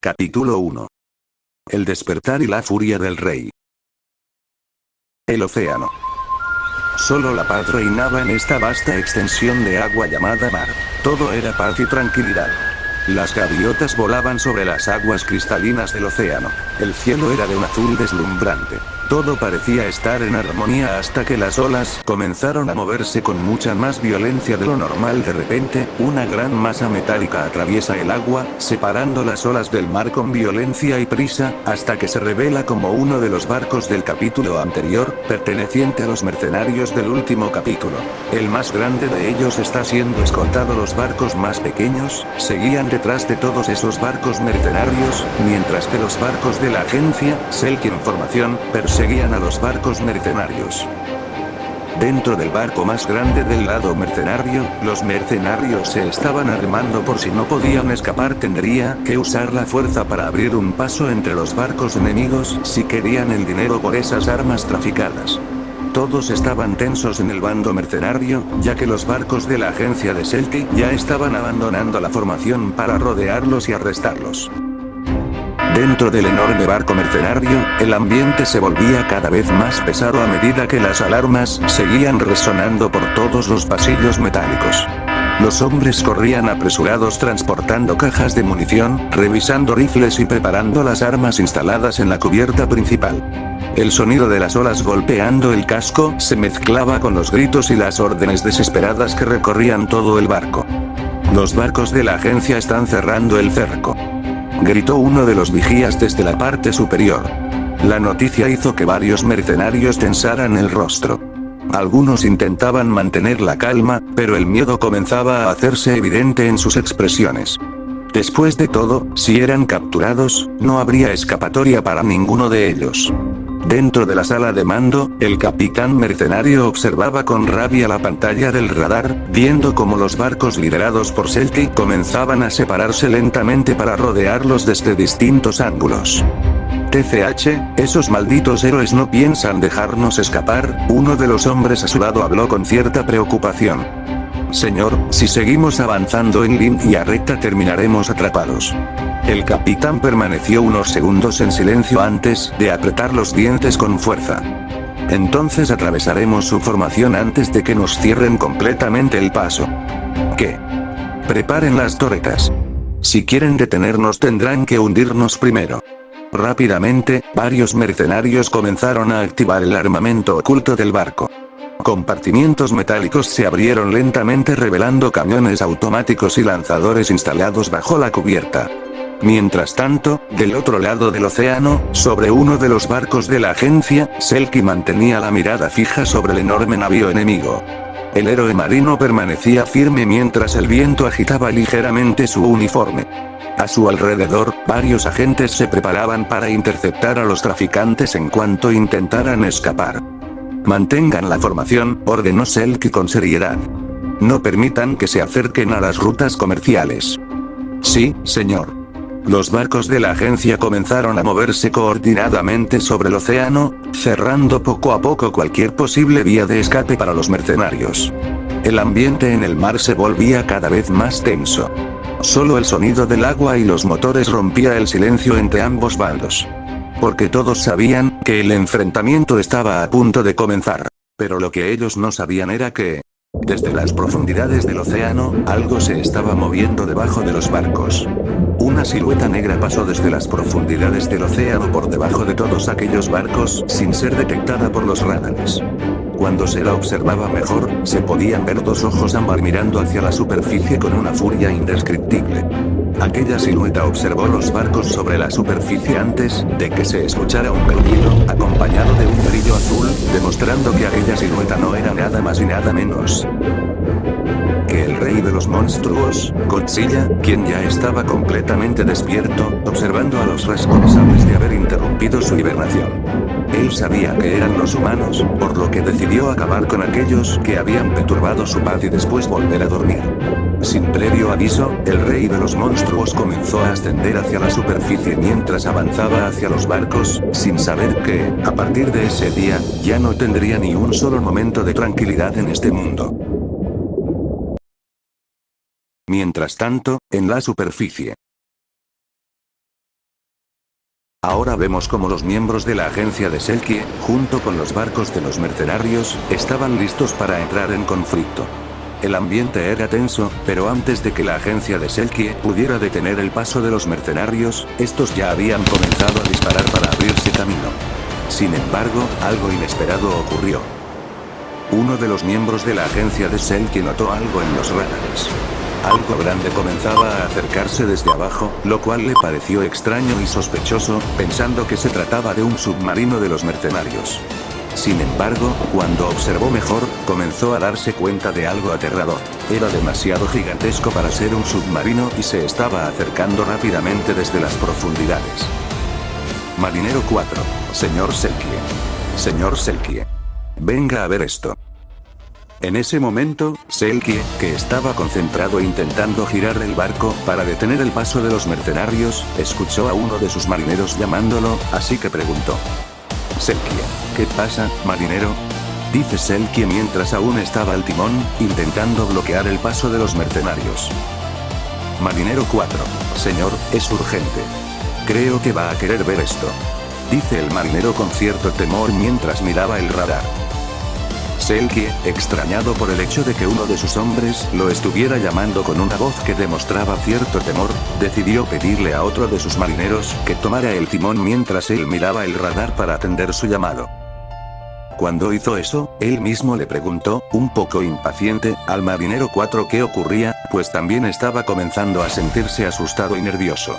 Capítulo 1. El despertar y la furia del rey. El océano. Solo la paz reinaba en esta vasta extensión de agua llamada mar. Todo era paz y tranquilidad. Las gaviotas volaban sobre las aguas cristalinas del océano. El cielo era de un azul deslumbrante. Todo parecía estar en armonía hasta que las olas comenzaron a moverse con mucha más violencia de lo normal. De repente, una gran masa metálica atraviesa el agua, separando las olas del mar con violencia y prisa, hasta que se revela como uno de los barcos del capítulo anterior, perteneciente a los mercenarios del último capítulo. El más grande de ellos está siendo escoltado. Los barcos más pequeños seguían detrás de todos esos barcos mercenarios, mientras que los barcos de la agencia Selk Información seguían a los barcos mercenarios. Dentro del barco más grande del lado mercenario, los mercenarios se estaban armando por si no podían escapar. Tendría que usar la fuerza para abrir un paso entre los barcos enemigos si querían el dinero por esas armas traficadas. Todos estaban tensos en el bando mercenario, ya que los barcos de la agencia de Selk ya estaban abandonando la formación para rodearlos y arrestarlos. Dentro del enorme barco mercenario, el ambiente se volvía cada vez más pesado a medida que las alarmas seguían resonando por todos los pasillos metálicos. Los hombres corrían apresurados transportando cajas de munición, revisando rifles y preparando las armas instaladas en la cubierta principal. El sonido de las olas golpeando el casco se mezclaba con los gritos y las órdenes desesperadas que recorrían todo el barco. Los barcos de la agencia están cerrando el cerco, gritó uno de los vigías desde la parte superior. La noticia hizo que varios mercenarios tensaran el rostro. Algunos intentaban mantener la calma, pero el miedo comenzaba a hacerse evidente en sus expresiones. Después de todo, si eran capturados, no habría escapatoria para ninguno de ellos. Dentro de la sala de mando, el capitán mercenario observaba con rabia la pantalla del radar, viendo cómo los barcos liderados por Selk comenzaban a separarse lentamente para rodearlos desde distintos ángulos. TCH, esos malditos héroes no piensan dejarnos escapar. Uno de los hombres a su lado habló con cierta preocupación. Señor, si seguimos avanzando en línea recta terminaremos atrapados. El capitán permaneció unos segundos en silencio antes de apretar los dientes con fuerza. Entonces atravesaremos su formación antes de que nos cierren completamente el paso. ¿Qué? Preparen las torretas. Si quieren detenernos tendrán que hundirnos primero. Rápidamente, varios mercenarios comenzaron a activar el armamento oculto del barco. Compartimientos metálicos se abrieron lentamente revelando cañones automáticos y lanzadores instalados bajo la cubierta. Mientras tanto, del otro lado del océano, sobre uno de los barcos de la agencia, Selk mantenía la mirada fija sobre el enorme navío enemigo. El héroe marino permanecía firme mientras el viento agitaba ligeramente su uniforme. A su alrededor, varios agentes se preparaban para interceptar a los traficantes en cuanto intentaran escapar. Mantengan la formación, ordenó Selk con seriedad. No permitan que se acerquen a las rutas comerciales. Sí, señor. Los barcos de la agencia comenzaron a moverse coordinadamente sobre el océano, cerrando poco a poco cualquier posible vía de escape para los mercenarios. El ambiente en el mar se volvía cada vez más tenso. Solo el sonido del agua y los motores rompía el silencio entre ambos bandos. Porque todos sabían que el enfrentamiento estaba a punto de comenzar. Pero lo que ellos no sabían era que, desde las profundidades del océano, algo se estaba moviendo debajo de los barcos. Una silueta negra pasó desde las profundidades del océano por debajo de todos aquellos barcos sin ser detectada por los radares. Cuando se la observaba mejor, se podían ver dos ojos ámbar mirando hacia la superficie con una furia indescriptible. Aquella silueta observó los barcos sobre la superficie antes de que se escuchara un gruñido, acompañado de un brillo azul, demostrando que aquella silueta no era nada más y nada menos que el rey de los monstruos, Godzilla, quien ya estaba completamente despierto, observando a los responsables de haber interrumpido su hibernación. Él sabía que eran los humanos, por lo que decidió acabar con aquellos que habían perturbado su paz y después volver a dormir. Sin previo aviso, el rey de los monstruos comenzó a ascender hacia la superficie mientras avanzaba hacia los barcos, sin saber que, a partir de ese día, ya no tendría ni un solo momento de tranquilidad en este mundo. Mientras tanto, en la superficie. Ahora vemos cómo los miembros de la agencia de Selkie, junto con los barcos de los mercenarios, estaban listos para entrar en conflicto. El ambiente era tenso, pero antes de que la agencia de Selkie pudiera detener el paso de los mercenarios, estos ya habían comenzado a disparar para abrirse camino. Sin embargo, algo inesperado ocurrió. Uno de los miembros de la agencia de Selkie notó algo en los radares. Algo grande comenzaba a acercarse desde abajo, lo cual le pareció extraño y sospechoso, pensando que se trataba de un submarino de los mercenarios. Sin embargo, cuando observó mejor, comenzó a darse cuenta de algo aterrador. Era demasiado gigantesco para ser un submarino y se estaba acercando rápidamente desde las profundidades. Marinero 4. Señor Selkie. Señor Selkie. Venga a ver esto. En ese momento, Selkie, que estaba concentrado intentando girar el barco para detener el paso de los mercenarios, escuchó a uno de sus marineros llamándolo, así que preguntó. Selkie, ¿qué pasa, marinero? Dice Selkie mientras aún estaba al timón, intentando bloquear el paso de los mercenarios. Marinero 4. Señor, es urgente. Creo que va a querer ver esto. Dice el marinero con cierto temor mientras miraba el radar. Selkie, extrañado por el hecho de que uno de sus hombres lo estuviera llamando con una voz que demostraba cierto temor, decidió pedirle a otro de sus marineros que tomara el timón mientras él miraba el radar para atender su llamado. Cuando hizo eso, él mismo le preguntó, un poco impaciente, al marinero 4 qué ocurría, pues también estaba comenzando a sentirse asustado y nervioso.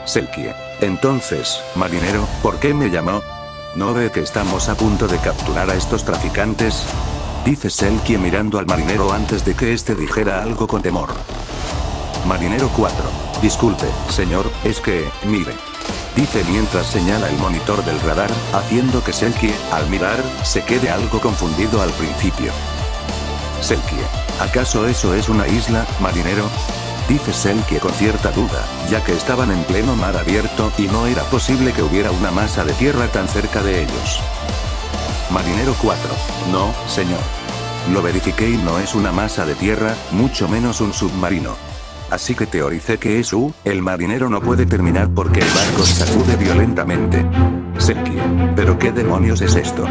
Selkie. Entonces, marinero, ¿por qué me llamó? ¿No ve que estamos a punto de capturar a estos traficantes? Dice Selkie mirando al marinero antes de que éste dijera algo con temor. Marinero 4. Disculpe, señor, es que, mire. Dice mientras señala el monitor del radar, haciendo que Selkie, al mirar, se quede algo confundido al principio. Selkie. ¿Acaso eso es una isla, marinero? Dice Selkie con cierta duda, ya que estaban en pleno mar abierto y no era posible que hubiera una masa de tierra tan cerca de ellos. Marinero 4. No, señor. Lo verifiqué y no es una masa de tierra, mucho menos un submarino. Así que teoricé que el marinero no puede terminar porque el barco sacude violentamente. Selkie. ¿Pero qué demonios es esto?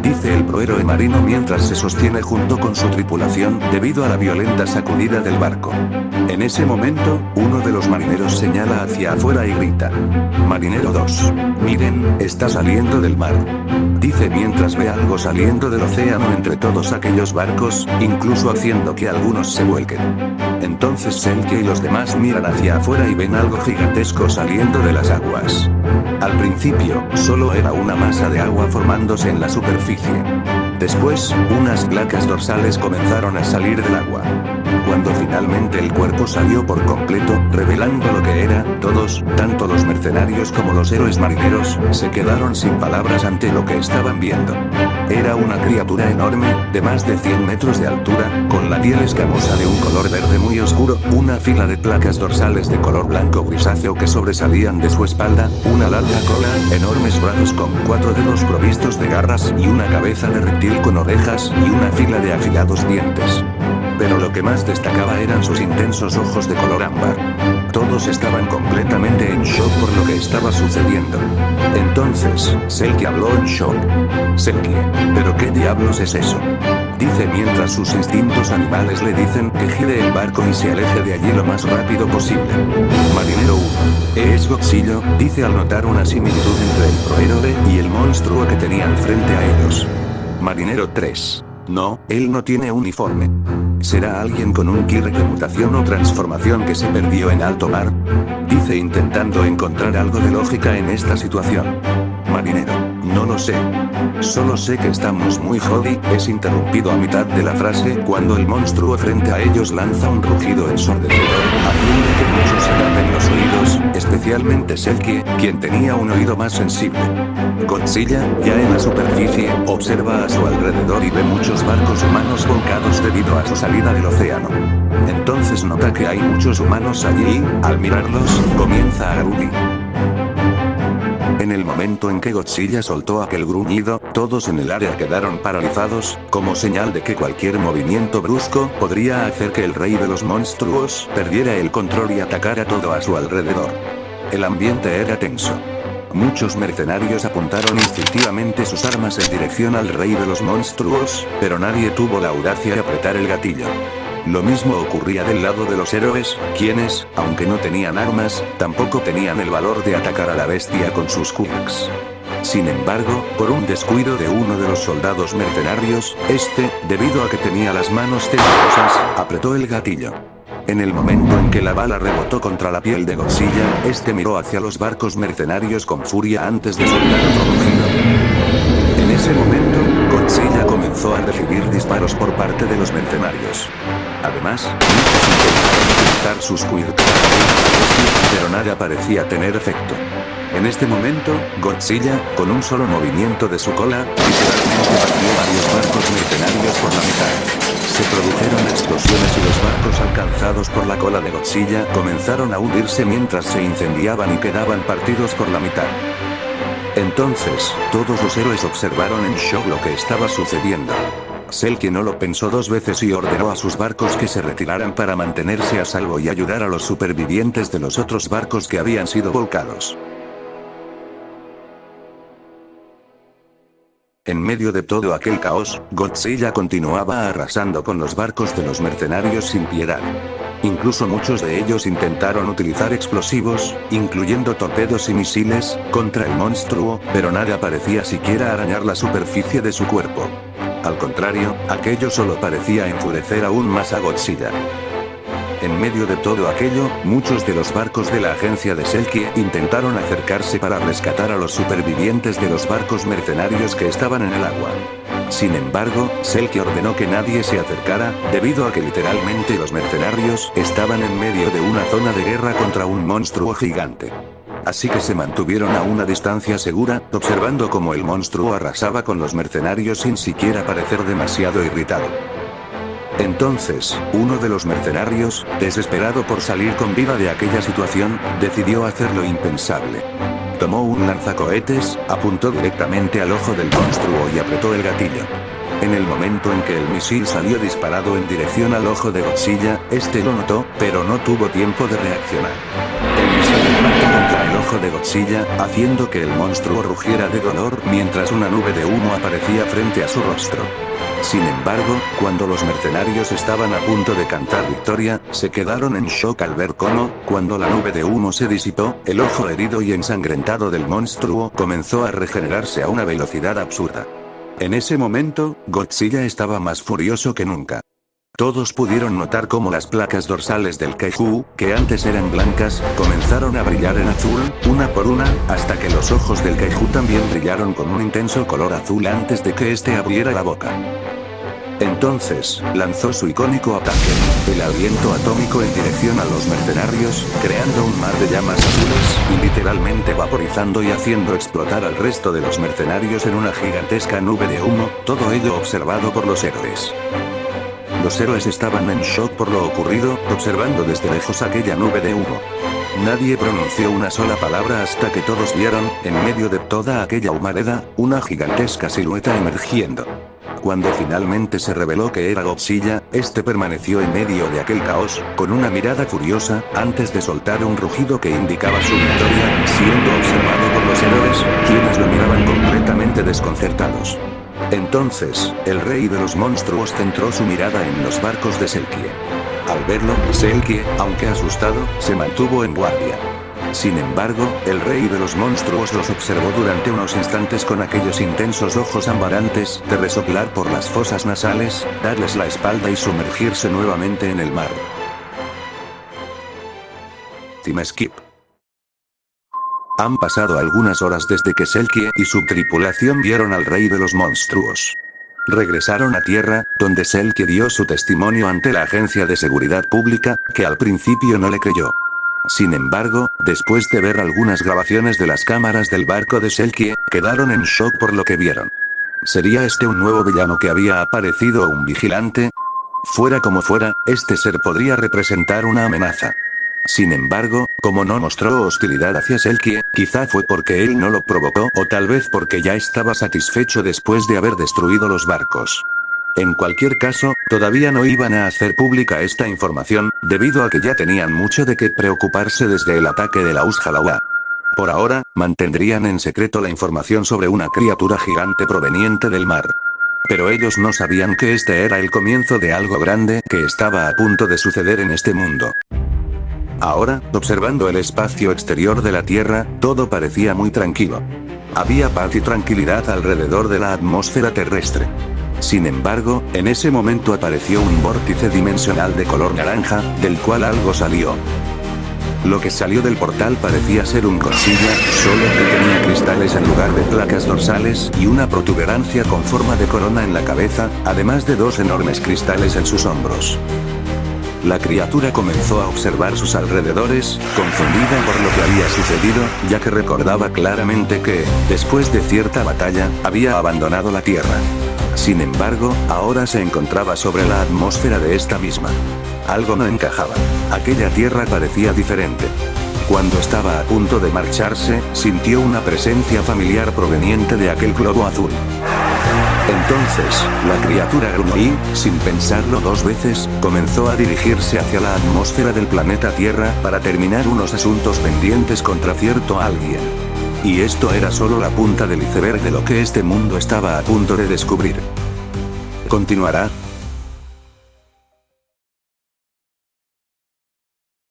Dice el prohéroe marino mientras se sostiene junto con su tripulación debido a la violenta sacudida del barco. En ese momento, uno de los marineros señala hacia afuera y grita. Marinero 2. Miren, está saliendo del mar. Dice mientras ve algo saliendo del océano entre todos aquellos barcos, incluso haciendo que algunos se vuelquen. Entonces Selkie y los demás miran hacia afuera y ven algo gigantesco saliendo de las aguas. Al principio, solo era una masa de agua formándose en la superficie. Después, unas placas dorsales comenzaron a salir del agua. cuando finalmente el cuerpo salió por completo, revelando lo que era. Todos, tanto los mercenarios como los héroes marineros, se quedaron sin palabras ante lo que estaban viendo. Era una criatura enorme, de más de 100 metros de altura, con la piel escamosa de un color verde muy oscuro, una fila de placas dorsales de color blanco grisáceo que sobresalían de su espalda, una larga cola, enormes brazos con 4 dedos provistos de garras y una cabeza de reptil con orejas y una fila de afilados dientes. Pero lo que más destacaba eran sus intensos ojos de color ámbar. Todos estaban completamente en shock por lo que estaba sucediendo. Entonces, Selkie habló en shock. Selkie, ¿pero qué diablos es eso? Dice mientras sus instintos animales le dicen que gire el barco y se aleje de allí lo más rápido posible. Marinero 1. Es Godzilla, dice al notar una similitud entre el prohéroe y el monstruo que tenían frente a ellos. Marinero 3. No, él no tiene uniforme. ¿Será alguien con un key de mutación o transformación que se perdió en alto mar? Dice intentando encontrar algo de lógica en esta situación. Marinero, no lo sé. Solo sé que estamos muy jodidos. Es interrumpido a mitad de la frase cuando el monstruo frente a ellos lanza un rugido ensordecedor, haciendo que muchos se tapen los oídos, especialmente Selkie, quien tenía un oído más sensible. Godzilla, ya en la superficie, observa a su alrededor y ve muchos barcos humanos volcados debido a su salida del océano. Entonces nota que hay muchos humanos allí y, al mirarlos, comienza a gruñir. En el momento en que Godzilla soltó aquel gruñido, todos en el área quedaron paralizados, como señal de que cualquier movimiento brusco podría hacer que el rey de los monstruos perdiera el control y atacara todo a su alrededor. El ambiente era tenso. Muchos mercenarios apuntaron instintivamente sus armas en dirección al rey de los monstruos, pero nadie tuvo la audacia de apretar el gatillo. Lo mismo ocurría del lado de los héroes, quienes, aunque no tenían armas, tampoco tenían el valor de atacar a la bestia con sus quirks. Sin embargo, por un descuido de uno de los soldados mercenarios, debido a que tenía las manos temblorosas, apretó el gatillo. En el momento en que la bala rebotó contra la piel de Godzilla, miró hacia los barcos mercenarios con furia antes de soltar otro rugido. En ese momento, Godzilla comenzó a recibir disparos por parte de los mercenarios. Además, muchos intentaron utilizar sus quirks pero nada parecía tener efecto. En este momento, Godzilla, con un solo movimiento de su cola, literalmente partió varios barcos mercenarios por la mitad. Se produjeron explosiones y los barcos alcanzados por la cola de Godzilla comenzaron a hundirse mientras se incendiaban y quedaban partidos por la mitad. Entonces, todos los héroes observaron en shock lo que estaba sucediendo. Selkie no lo pensó dos veces y ordenó a sus barcos que se retiraran para mantenerse a salvo y ayudar a los supervivientes de los otros barcos que habían sido volcados. En medio de todo aquel caos, Godzilla continuaba arrasando con los barcos de los mercenarios sin piedad. Incluso muchos de ellos intentaron utilizar explosivos, incluyendo torpedos y misiles, contra el monstruo, pero nada parecía siquiera arañar la superficie de su cuerpo. Al contrario, aquello solo parecía enfurecer aún más a Godzilla. En medio de todo aquello, muchos de los barcos de la agencia de Selkie intentaron acercarse para rescatar a los supervivientes de los barcos mercenarios que estaban en el agua. Sin embargo, Selkie ordenó que nadie se acercara, debido a que literalmente los mercenarios estaban en medio de una zona de guerra contra un monstruo gigante. Así que se mantuvieron a una distancia segura, observando cómo el monstruo arrasaba con los mercenarios sin siquiera parecer demasiado irritado. Entonces, uno de los mercenarios, desesperado por salir con vida de aquella situación, decidió hacer lo impensable. Tomó un lanzacohetes, apuntó directamente al ojo del monstruo y apretó el gatillo. En el momento en que el misil salió disparado en dirección al ojo de Godzilla, lo notó, pero no tuvo tiempo de reaccionar. El misil impactó contra el ojo de Godzilla, haciendo que el monstruo rugiera de dolor mientras una nube de humo aparecía frente a su rostro. Sin embargo, cuando los mercenarios estaban a punto de cantar victoria, se quedaron en shock al ver cómo, cuando la nube de humo se disipó, el ojo herido y ensangrentado del monstruo comenzó a regenerarse a una velocidad absurda. En ese momento, Godzilla estaba más furioso que nunca. Todos pudieron notar cómo las placas dorsales del Kaiju, que antes eran blancas, comenzaron a brillar en azul, una por una, hasta que los ojos del Kaiju también brillaron con un intenso color azul antes de que abriera la boca. Entonces Entonces, lanzó su icónico ataque, el aliento atómico en dirección a los mercenarios, creando un mar de llamas azules, y literalmente vaporizando y haciendo explotar al resto de los mercenarios en una gigantesca nube de humo, todo ello observado por los héroes. Los héroes estaban en shock por lo ocurrido, observando desde lejos aquella nube de humo. Nadie pronunció una sola palabra hasta que todos vieron, en medio de toda aquella humareda, una gigantesca silueta emergiendo. Cuando finalmente se reveló que era Godzilla, este permaneció en medio de aquel caos, con una mirada furiosa, antes de soltar un rugido que indicaba su victoria, siendo observado por los héroes, quienes lo miraban completamente desconcertados. Entonces, el rey de los monstruos centró su mirada en los barcos de Selkie. Al verlo, Selkie, aunque asustado, se mantuvo en guardia. Sin embargo, el rey de los monstruos los observó durante unos instantes con aquellos intensos ojos ambarantes, de resoplar por las fosas nasales, darles la espalda y sumergirse nuevamente en el mar. Time skip. Han pasado algunas horas desde que Selkie y su tripulación vieron al rey de los monstruos. Regresaron a tierra, donde Selkie dio su testimonio ante la agencia de seguridad pública, que al principio no le creyó. Sin embargo, después de ver algunas grabaciones de las cámaras del barco de Selkie, quedaron en shock por lo que vieron. ¿Sería este un nuevo villano que había aparecido o un vigilante? Fuera como fuera, este ser podría representar una amenaza. Sin embargo, como no mostró hostilidad hacia Selkie, quizá fue porque él no lo provocó o tal vez porque ya estaba satisfecho después de haber destruido los barcos. En cualquier caso, todavía no iban a hacer pública esta información, debido a que ya tenían mucho de qué preocuparse desde el ataque de la Ushalawa. Por ahora, mantendrían en secreto la información sobre una criatura gigante proveniente del mar. Pero ellos no sabían que este era el comienzo de algo grande que estaba a punto de suceder en este mundo. Ahora, observando el espacio exterior de la Tierra, todo parecía muy tranquilo. Había paz y tranquilidad alrededor de la atmósfera terrestre. Sin embargo, en ese momento apareció un vórtice dimensional de color naranja, del cual algo salió. Lo que salió del portal parecía ser un Godzilla, solo que tenía cristales en lugar de placas dorsales y una protuberancia con forma de corona en la cabeza, además de dos enormes cristales en sus hombros. La criatura comenzó a observar sus alrededores, confundida por lo que había sucedido, ya que recordaba claramente que, después de cierta batalla, había abandonado la Tierra. Sin embargo, ahora se encontraba sobre la atmósfera de esta misma. Algo no encajaba. Aquella Tierra parecía diferente. Cuando estaba a punto de marcharse, sintió una presencia familiar proveniente de aquel globo azul. Entonces, la criatura gruñó y, sin pensarlo dos veces, comenzó a dirigirse hacia la atmósfera del planeta Tierra para terminar unos asuntos pendientes contra cierto alguien. Y esto era solo la punta del iceberg de lo que este mundo estaba a punto de descubrir. Continuará.